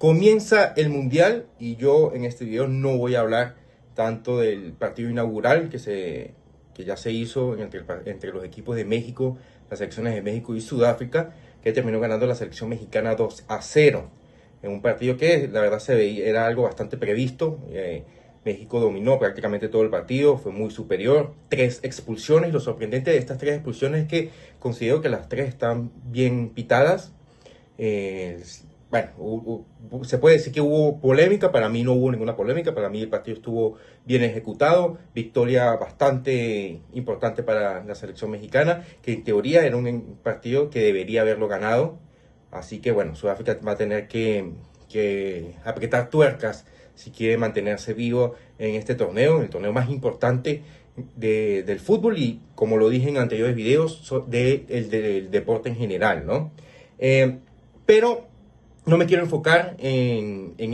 Comienza el Mundial y yo en este video no voy a hablar tanto del partido inaugural que ya se hizo entre los equipos de México, las selecciones de México y Sudáfrica, que terminó ganando la selección mexicana 2-0. En un partido que la verdad se veía, era algo bastante previsto. México dominó prácticamente todo el partido, fue muy superior. 3 expulsiones. Lo sorprendente de estas 3 expulsiones es que considero que las 3 están bien pitadas. Bueno, se puede decir que hubo polémica. Para mí no hubo ninguna polémica. Para mí el partido estuvo bien ejecutado. Victoria bastante importante para la selección mexicana, que en teoría era un partido que debería haberlo ganado. Así que bueno, Sudáfrica va a tener que apretar tuercas si quiere mantenerse vivo en este torneo, el torneo más importante del fútbol y, como lo dije en anteriores videos, del deporte en general, ¿no? Pero no me quiero enfocar en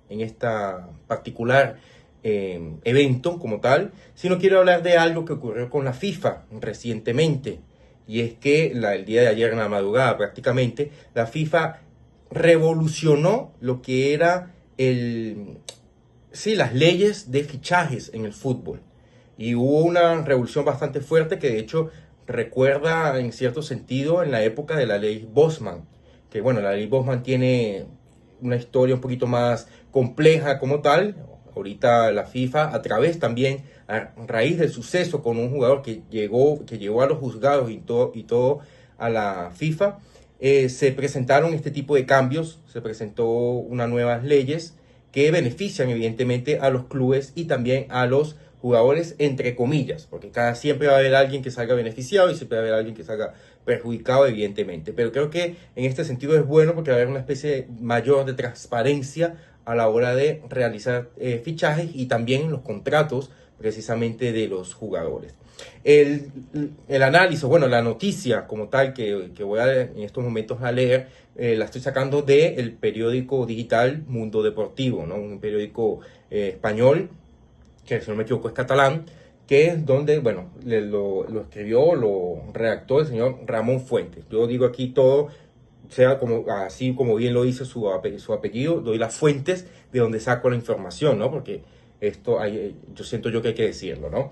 esta particular evento como tal, sino quiero hablar de algo que ocurrió con la FIFA recientemente. Y es que el día de ayer en la madrugada prácticamente, la FIFA revolucionó lo que era las leyes de fichajes en el fútbol. Y hubo una revolución bastante fuerte que de hecho recuerda en cierto sentido en la época de la ley Bosman. Que bueno, la ley Bosman tiene una historia un poquito más compleja como tal. Ahorita la FIFA, a través también, a raíz del suceso con un jugador que llegó a los juzgados y todo a la FIFA, se presentaron este tipo de cambios. Se presentó unas nuevas leyes que benefician evidentemente a los clubes y también a los jugadores, entre comillas, porque siempre va a haber alguien que salga beneficiado y siempre va a haber alguien que salga perjudicado, evidentemente. Pero creo que en este sentido es bueno porque va a haber una especie mayor de transparencia a la hora de realizar fichajes y también los contratos precisamente de los jugadores. El análisis, bueno, la noticia como tal que voy en estos momentos a leer, la estoy sacando del periódico digital Mundo Deportivo, ¿no? Un periódico español, que si no me equivoco es catalán, que es donde, bueno, lo escribió, lo redactó el señor Ramón Fuentes. Yo digo aquí todo, sea así como bien lo dice su apellido, doy las fuentes de donde saco la información, ¿no? Porque esto yo siento que hay que decirlo, ¿no?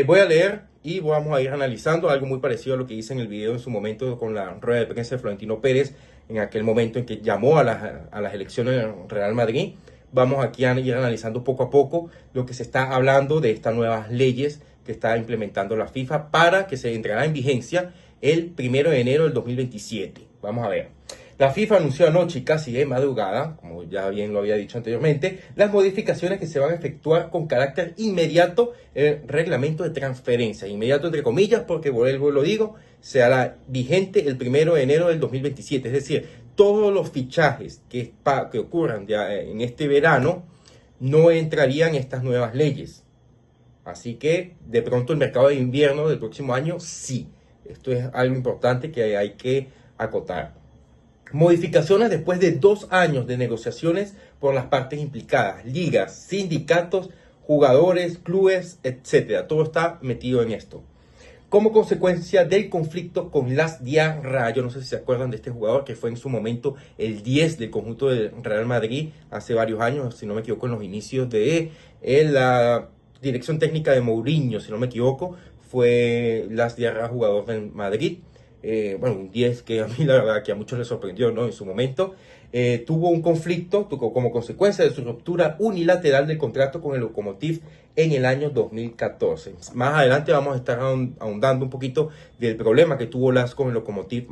Voy a leer y vamos a ir analizando algo muy parecido a lo que hice en el video en su momento con la rueda de prensa de Florentino Pérez, en aquel momento en que llamó a las elecciones del Real Madrid. Vamos aquí a ir analizando poco a poco lo que se está hablando de estas nuevas leyes que está implementando la FIFA para que se entrará en vigencia el 1 de enero del 2027. Vamos a ver. La FIFA anunció anoche, casi de madrugada, como ya bien lo había dicho anteriormente, las modificaciones que se van a efectuar con carácter inmediato el reglamento de transferencia. Inmediato entre comillas, porque vuelvo y lo digo, se hará vigente el 1 de enero del 2027. Es decir, todos los fichajes que ocurran en este verano no entrarían en estas nuevas leyes. Así que de pronto el mercado de invierno del próximo año sí. Esto es algo importante que hay que acotar. Modificaciones después de 2 años de negociaciones por las partes implicadas, ligas, sindicatos, jugadores, clubes, etcétera. Todo está metido en esto. Como consecuencia del conflicto con Las Diarra, yo no sé si se acuerdan de este jugador que fue en su momento el 10 del conjunto del Real Madrid hace varios años, si no me equivoco, en los inicios de la dirección técnica de Mourinho, si no me equivoco, fue Las Diarra, jugador del Madrid. Bueno, un 10 que a mí la verdad que a muchos les sorprendió, ¿no? En su momento tuvo un conflicto como consecuencia de su ruptura unilateral del contrato con el Lokomotiv en el año 2014. Más adelante vamos a estar ahondando un poquito del problema que tuvo con el Lokomotiv,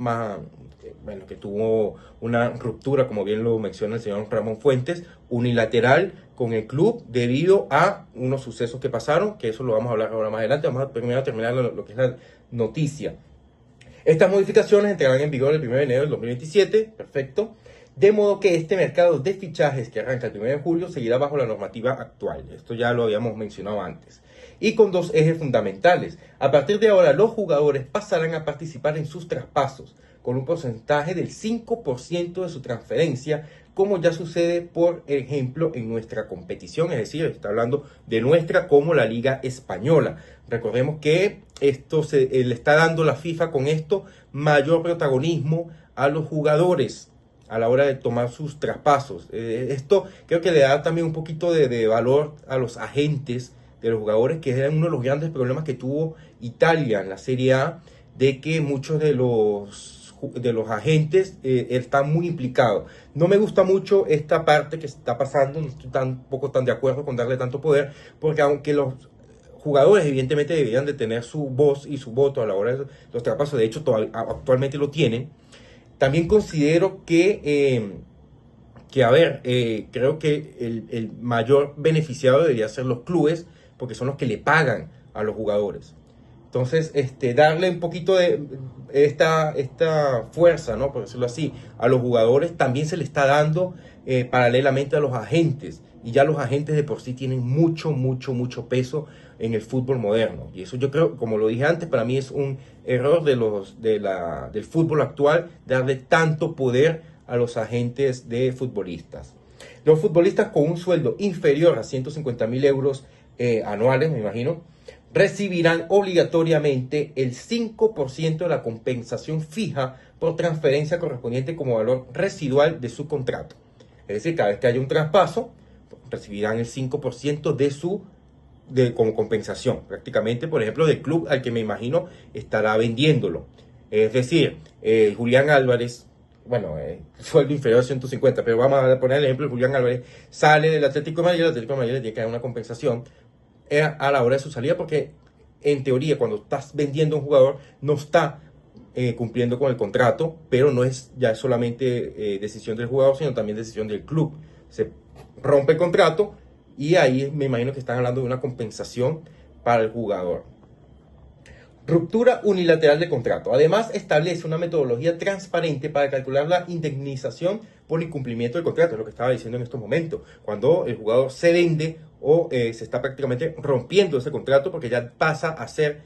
que tuvo una ruptura, como bien lo menciona el señor Ramón Fuentes, unilateral con el club debido a unos sucesos que pasaron, que eso lo vamos a hablar ahora más adelante. Vamos a primero terminar lo que es la noticia. Estas modificaciones entrarán en vigor el 1 de enero del 2027, perfecto, de modo que este mercado de fichajes que arranca el 1 de julio seguirá bajo la normativa actual. Esto ya lo habíamos mencionado antes. Y con 2 ejes fundamentales. A partir de ahora, los jugadores pasarán a participar en sus traspasos con un porcentaje del 5% de su transferencia, como ya sucede, por ejemplo, en nuestra competición, es decir, está hablando de nuestra como la Liga Española. Recordemos que esto le está dando la FIFA con esto mayor protagonismo a los jugadores. a la hora de tomar sus traspasos. Esto creo que le da también un poquito de valor a los agentes de los jugadores, que es uno de los grandes problemas que tuvo Italia en la Serie A, de que muchos de los agentes están muy implicados. No me gusta mucho esta parte que está pasando, no estoy tampoco tan de acuerdo con darle tanto poder, porque aunque los jugadores evidentemente deberían de tener su voz y su voto a la hora de los traspasos, de hecho actualmente lo tienen, también considero creo que el mayor beneficiado debería ser los clubes, porque son los que le pagan a los jugadores. Entonces, darle un poquito de esta fuerza, ¿no? Por decirlo así, a los jugadores también se le está dando paralelamente a los agentes. Y ya los agentes de por sí tienen mucho, mucho, mucho peso en el fútbol moderno. Y eso yo creo, como lo dije antes, para mí es un error del fútbol actual, darle tanto poder a los agentes de futbolistas. Los futbolistas con un sueldo inferior a 150.000 euros anuales, me imagino, recibirán obligatoriamente el 5% de la compensación fija por transferencia correspondiente como valor residual de su contrato. Es decir, cada vez que haya un traspaso, recibirán el 5% como compensación, prácticamente, por ejemplo, del club al que me imagino estará vendiéndolo. Es decir, Julián Álvarez, bueno, sueldo inferior a 150, pero vamos a poner el ejemplo de Julián Álvarez, sale del Atlético de Madrid, el Atlético de Madrid le tiene que dar una compensación a la hora de su salida, porque en teoría cuando estás vendiendo a un jugador no está cumpliendo con el contrato, pero no es ya solamente decisión del jugador, sino también decisión del club. Se rompe el contrato y ahí me imagino que están hablando de una compensación para el jugador. Ruptura unilateral de contrato. Además, establece una metodología transparente para calcular la indemnización por incumplimiento del contrato. Es lo que estaba diciendo en estos momentos. Cuando el jugador se vende o se está prácticamente rompiendo ese contrato, porque ya pasa a ser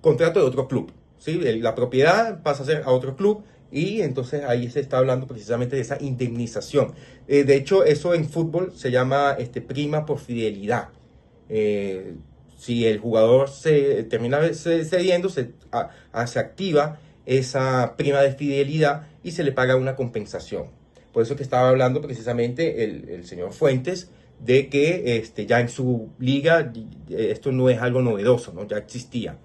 contrato de otro club, ¿sí? La propiedad pasa a ser a otro club y entonces ahí se está hablando precisamente de esa indemnización. De hecho, eso en fútbol se llama prima por fidelidad. Si el jugador se termina cediendo, se activa esa prima de fidelidad y se le paga una compensación. Por eso que estaba hablando precisamente el señor Fuentes de que ya en su liga esto no es algo novedoso, ¿no? Ya existía.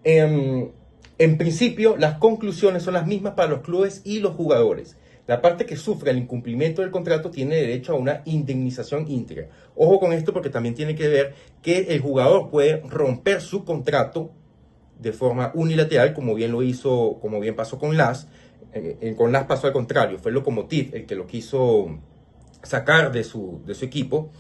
En principio, las conclusiones son las mismas para los clubes y los jugadores. La parte que sufre el incumplimiento del contrato tiene derecho a una indemnización íntegra. Ojo con esto, porque también tiene que ver que el jugador puede romper su contrato de forma unilateral, como bien lo hizo, como bien pasó con Las. Con Las pasó al contrario, fue el Lokomotiv el que lo quiso sacar de su equipo.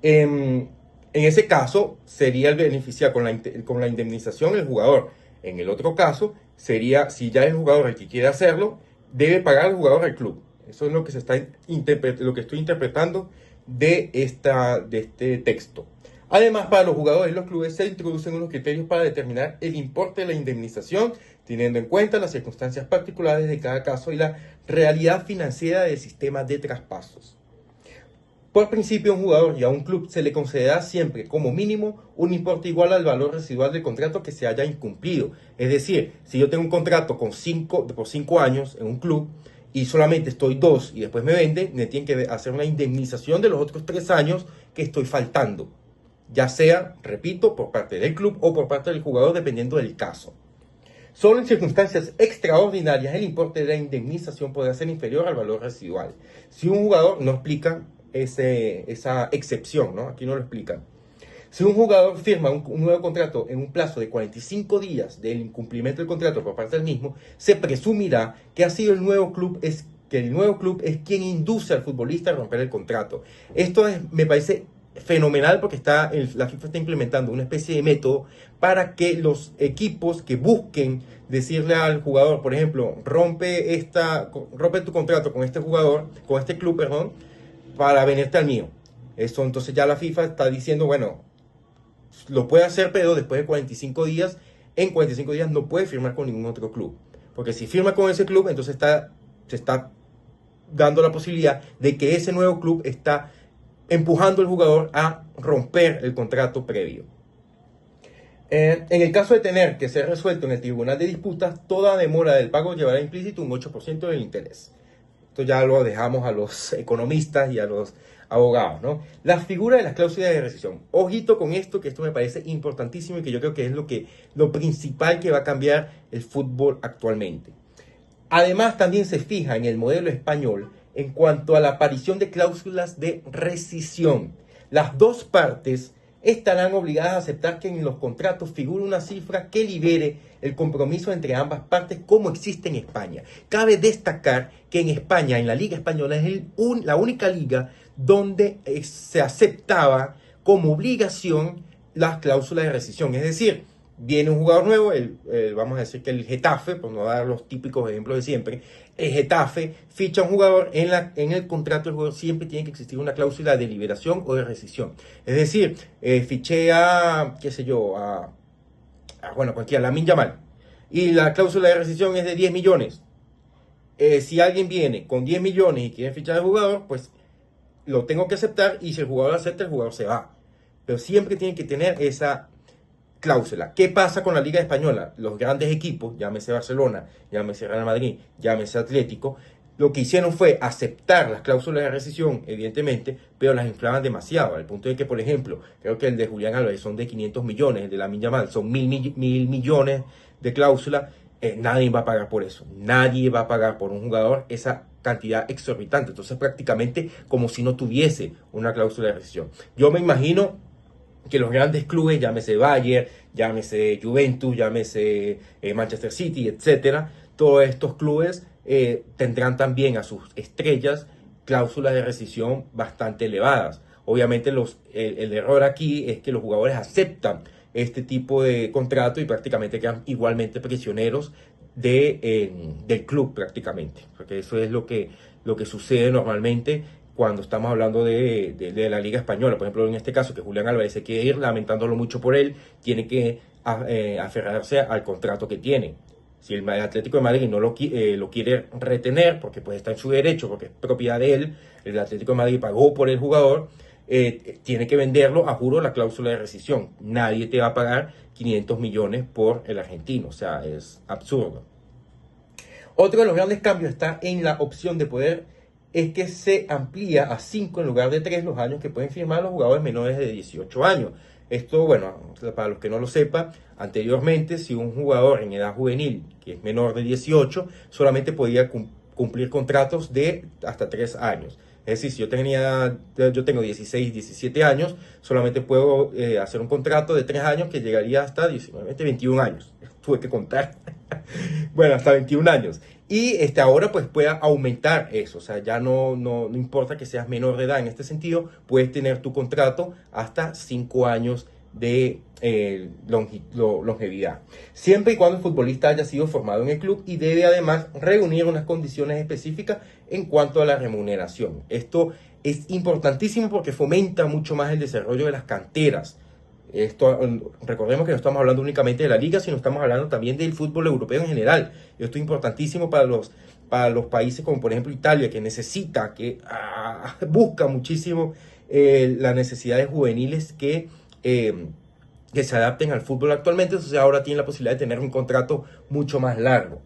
En ese caso sería el beneficiado con la indemnización el jugador. En el otro caso sería, si ya es el jugador el que quiere hacerlo, debe pagar al jugador al club. Eso es lo que lo que estoy interpretando de este texto. Además, para los jugadores y los clubes se introducen unos criterios para determinar el importe de la indemnización, teniendo en cuenta las circunstancias particulares de cada caso y la realidad financiera del sistema de traspasos. Por principio, a un jugador y a un club se le concederá siempre, como mínimo, un importe igual al valor residual del contrato que se haya incumplido. Es decir, si yo tengo un contrato por 5 años en un club y solamente estoy 2 y después me venden, me tienen que hacer una indemnización de los otros 3 años que estoy faltando. Ya sea, repito, por parte del club o por parte del jugador, dependiendo del caso. Solo en circunstancias extraordinarias el importe de la indemnización podrá ser inferior al valor residual. Si un jugador no explica esa excepción, ¿no? Aquí no lo explican. Si un jugador firma un nuevo contrato en un plazo de 45 días del incumplimiento del contrato por parte del mismo, se presumirá que ha sido el nuevo club es quien induce al futbolista a romper el contrato. Esto me parece fenomenal porque la FIFA está implementando una especie de método para que los equipos que busquen decirle al jugador, por ejemplo, rompe tu contrato con este jugador, con este club, perdón, para venirte al mío. Eso entonces ya la FIFA está diciendo, bueno, lo puede hacer, pero después de 45 días, en 45 días no puede firmar con ningún otro club. Porque si firma con ese club, entonces se está dando la posibilidad de que ese nuevo club está empujando al jugador a romper el contrato previo. En el caso de tener que ser resuelto en el tribunal de disputas, toda demora del pago llevará implícito un 8% del interés. Esto ya lo dejamos a los economistas y a los abogados, ¿no? La figura de las cláusulas de rescisión. Ojito con esto, que esto me parece importantísimo y que yo creo que es lo principal que va a cambiar el fútbol actualmente. Además, también se fija en el modelo español en cuanto a la aparición de cláusulas de rescisión. Las dos partes estarán obligadas a aceptar que en los contratos figure una cifra que libere el compromiso entre ambas partes, como existe en España. Cabe destacar que en España, en la Liga Española, es la única liga donde se aceptaba como obligación las cláusulas de rescisión. Es decir, viene un jugador nuevo, vamos a decir que el Getafe, por no dar los típicos ejemplos de siempre, el Getafe ficha un jugador, en el contrato del jugador siempre tiene que existir una cláusula de liberación o de rescisión. Es decir, fiché qué sé yo, bueno, cualquiera, Lamine Yamal, y la cláusula de rescisión es de 10 millones. Si alguien viene con 10 millones y quiere fichar al jugador, pues lo tengo que aceptar, y si el jugador acepta, el jugador se va. Pero siempre tiene que tener esa cláusula. ¿Qué pasa con la Liga Española? Los grandes equipos, llámese Barcelona, llámese Real Madrid, llámese Atlético, lo que hicieron fue aceptar las cláusulas de rescisión, evidentemente, pero las inflaban demasiado, al punto de que, por ejemplo, creo que el de Julián Álvarez son de 500 millones, el de Lamine Yamal son mil millones de cláusula. Nadie va a pagar por eso. Nadie va a pagar por un jugador esa cantidad exorbitante. Entonces, prácticamente como si no tuviese una cláusula de rescisión. Yo me imagino que los grandes clubes, llámese Bayern, llámese Juventus, llámese Manchester City, etcétera, todos estos clubes tendrán también a sus estrellas cláusulas de rescisión bastante elevadas. Obviamente el error aquí es que los jugadores aceptan este tipo de contrato y prácticamente quedan igualmente prisioneros del club prácticamente, porque eso es lo que sucede normalmente cuando estamos hablando de la Liga Española. Por ejemplo, en este caso, que Julián Álvarez se quiere ir, lamentándolo mucho por él, tiene que aferrarse al contrato que tiene. Si el Atlético de Madrid no lo quiere retener, porque pues está en su derecho, porque es propiedad de él, el Atlético de Madrid pagó por el jugador, tiene que venderlo, a juro, la cláusula de rescisión. Nadie te va a pagar 500 millones por el argentino, o sea, es absurdo. Otro de los grandes cambios está en la opción de poder, es que se amplía a 5 en lugar de 3 los años que pueden firmar los jugadores menores de 18 años. Esto, bueno, para los que no lo sepan, anteriormente, si un jugador en edad juvenil, que es menor de 18, solamente podía cumplir contratos de hasta 3 años. Es decir, si yo tengo 16, 17 años, solamente puedo hacer un contrato de 3 años que llegaría hasta 19, 21 años. Tuve que contar. Bueno, hasta 21 años. Y ahora pues pueda aumentar eso. O sea, ya no importa que seas menor de edad en este sentido, puedes tener tu contrato hasta 5 años de longevidad. Siempre y cuando el futbolista haya sido formado en el club, y debe además reunir unas condiciones específicas en cuanto a la remuneración. Esto es importantísimo porque fomenta mucho más el desarrollo de las canteras. Recordemos que no estamos hablando únicamente de la liga, sino estamos hablando también del fútbol europeo en general. Esto es importantísimo para los países como por ejemplo Italia, que necesita, busca muchísimo las necesidades juveniles que se adapten al fútbol actualmente. Entonces ahora tiene la posibilidad de tener un contrato mucho más largo.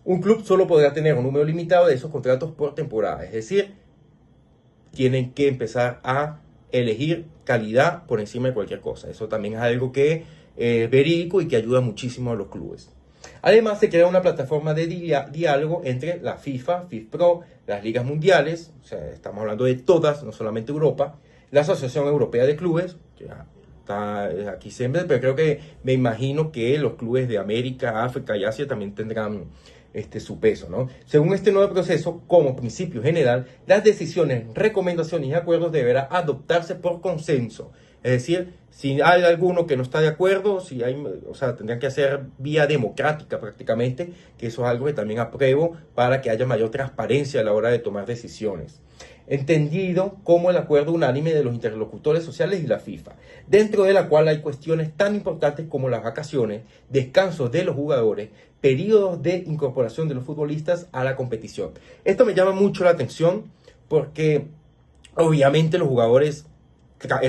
Un club solo podrá tener un número limitado de esos contratos por temporada, es decir, tienen que empezar a elegir calidad por encima de cualquier cosa. Eso también es algo que es verídico y que ayuda muchísimo a los clubes. Además, se crea una plataforma de diálogo entre la FIFA, FIFPro, las ligas mundiales, o sea, estamos hablando de todas, no solamente Europa, la Asociación Europea de Clubes, que está aquí siempre, pero creo que me imagino que los clubes de América, África y Asia también tendrán su peso, ¿no? Según este nuevo proceso, como principio general, las decisiones, recomendaciones y acuerdos deberán adoptarse por consenso. Es decir, si hay alguno que no está de acuerdo, tendrían que hacer vía democrática prácticamente, que eso es algo que también apruebo para que haya mayor transparencia a la hora de tomar decisiones. Entendido como el acuerdo unánime de los interlocutores sociales y la FIFA, dentro de la cual hay cuestiones tan importantes como las vacaciones, descansos de los jugadores, periodos de incorporación de los futbolistas a la competición. Esto me llama mucho la atención porque obviamente los jugadores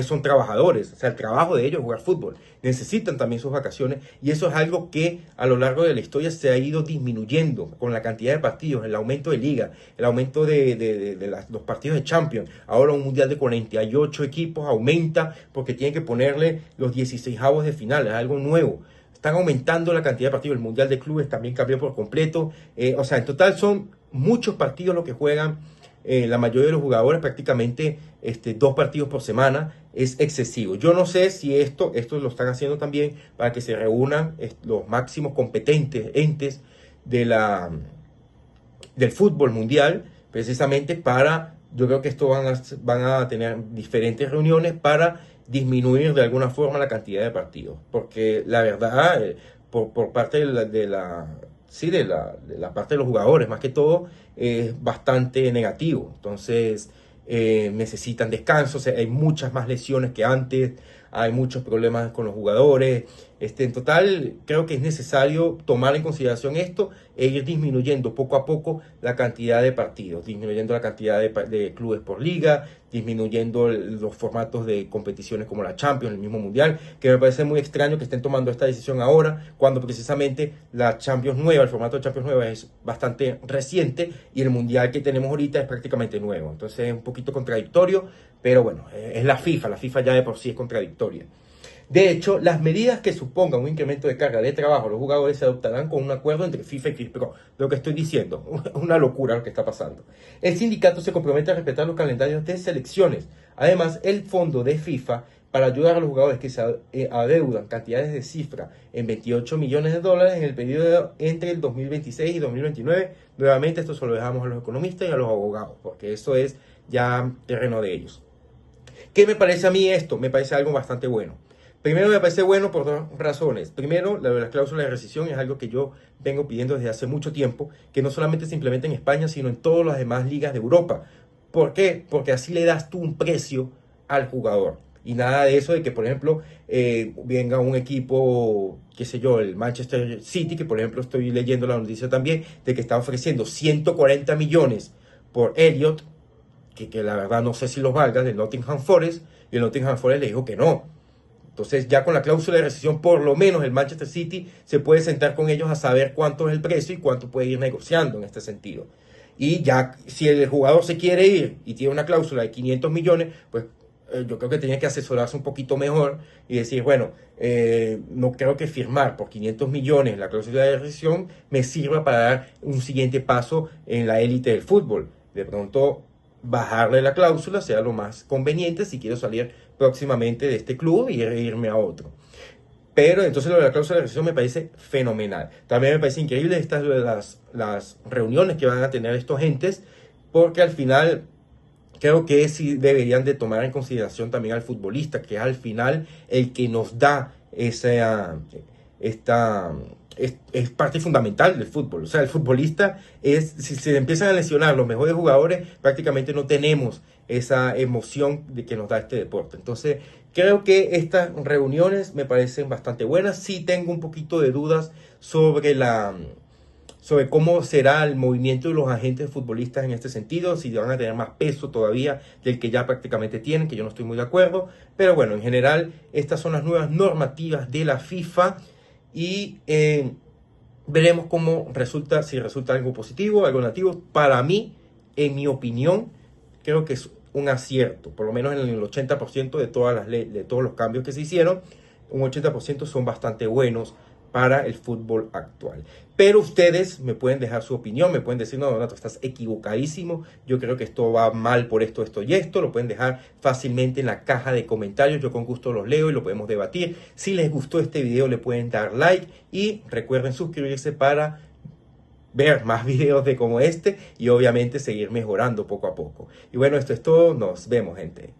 son trabajadores, o sea, el trabajo de ellos es jugar fútbol, necesitan también sus vacaciones y eso es algo que a lo largo de la historia se ha ido disminuyendo con la cantidad de partidos, el aumento de liga, el aumento de los partidos de Champions. Ahora un mundial de 48 equipos aumenta porque tienen que ponerle los 16avos de final, es algo nuevo. Están aumentando la cantidad de partidos, el mundial de clubes también cambió por completo, o sea, en total son muchos partidos los que juegan. La mayoría de los jugadores, prácticamente 2 partidos por semana, es excesivo. Yo no sé si esto lo están haciendo también para que se reúnan los máximos competentes entes del fútbol mundial, precisamente para, yo creo que esto van a tener diferentes reuniones para disminuir de alguna forma la cantidad de partidos, porque la verdad, por parte de la parte de los jugadores, más que todo, es bastante negativo. Entonces, necesitan descanso, o sea, hay muchas más lesiones que antes, hay muchos problemas con los jugadores. En total, creo que es necesario tomar en consideración esto e ir disminuyendo poco a poco la cantidad de partidos, disminuyendo la cantidad de clubes por liga, disminuyendo los formatos de competiciones como la Champions, el mismo Mundial, que me parece muy extraño que estén tomando esta decisión ahora, cuando precisamente la Champions nueva, el formato de Champions nueva es bastante reciente y el Mundial que tenemos ahorita es prácticamente nuevo. Entonces es un poquito contradictorio, pero bueno, es la FIFA ya de por sí es contradictoria. De hecho, las medidas que supongan un incremento de carga de trabajo a los jugadores se adoptarán con un acuerdo entre FIFA y FIFA. Lo que estoy diciendo, una locura lo que está pasando. El sindicato se compromete a respetar los calendarios de selecciones. Además, el fondo de FIFA para ayudar a los jugadores que se adeudan cantidades de cifra en 28 millones de dólares en el periodo entre el 2026 y 2029. Nuevamente, esto se lo dejamos a los economistas y a los abogados, porque eso es ya terreno de ellos. ¿Qué me parece a mí esto? Me parece algo bastante bueno. Primero, me parece bueno por 2 razones. Primero, la cláusula de rescisión es algo que yo vengo pidiendo desde hace mucho tiempo, que no solamente se implementa en España, sino en todas las demás ligas de Europa. ¿Por qué? Porque así le das tú un precio al jugador. Y nada de eso de que, por ejemplo, venga un equipo, qué sé yo, el Manchester City, que por ejemplo estoy leyendo la noticia también, de que está ofreciendo 140 millones por Elliot, que la verdad no sé si los valga, del Nottingham Forest, y el Nottingham Forest le dijo que no. Entonces ya con la cláusula de rescisión, por lo menos el Manchester City se puede sentar con ellos a saber cuánto es el precio y cuánto puede ir negociando en este sentido. Y ya si el jugador se quiere ir y tiene una cláusula de 500 millones, pues yo creo que tiene que asesorarse un poquito mejor y decir, bueno, no creo que firmar por 500 millones la cláusula de rescisión me sirva para dar un siguiente paso en la élite del fútbol. De pronto bajarle la cláusula sea lo más conveniente si quiero salir próximamente de este club y irme a otro. Pero entonces lo de la cláusula de rescisión me parece fenomenal. También me parece increíble las reuniones que van a tener estos entes, porque al final creo que sí deberían de tomar en consideración también al futbolista, que es al final el que nos da es parte fundamental del fútbol. O sea, el futbolista si se empiezan a lesionar los mejores jugadores, prácticamente no tenemos esa emoción de que nos da este deporte. Entonces, creo que estas reuniones me parecen bastante buenas. Sí tengo un poquito de dudas sobre cómo será el movimiento de los agentes futbolistas en este sentido, si van a tener más peso todavía del que ya prácticamente tienen, que yo no estoy muy de acuerdo. Pero bueno, en general, estas son las nuevas normativas de la FIFA y veremos cómo resulta, si resulta algo positivo, algo negativo. Para mí, en mi opinión, creo que es un acierto, por lo menos en el 80% de todas las leyes, de todos los cambios que se hicieron, un 80% son bastante buenos para el fútbol actual. Pero ustedes me pueden dejar su opinión, me pueden decir, no, Donato, estás equivocadísimo, yo creo que esto va mal por esto, esto y esto. Lo pueden dejar fácilmente en la caja de comentarios, yo con gusto los leo y lo podemos debatir. Si les gustó este video, le pueden dar like y recuerden suscribirse para ver más videos de como este y obviamente seguir mejorando poco a poco. Y bueno, esto es todo, nos vemos, gente.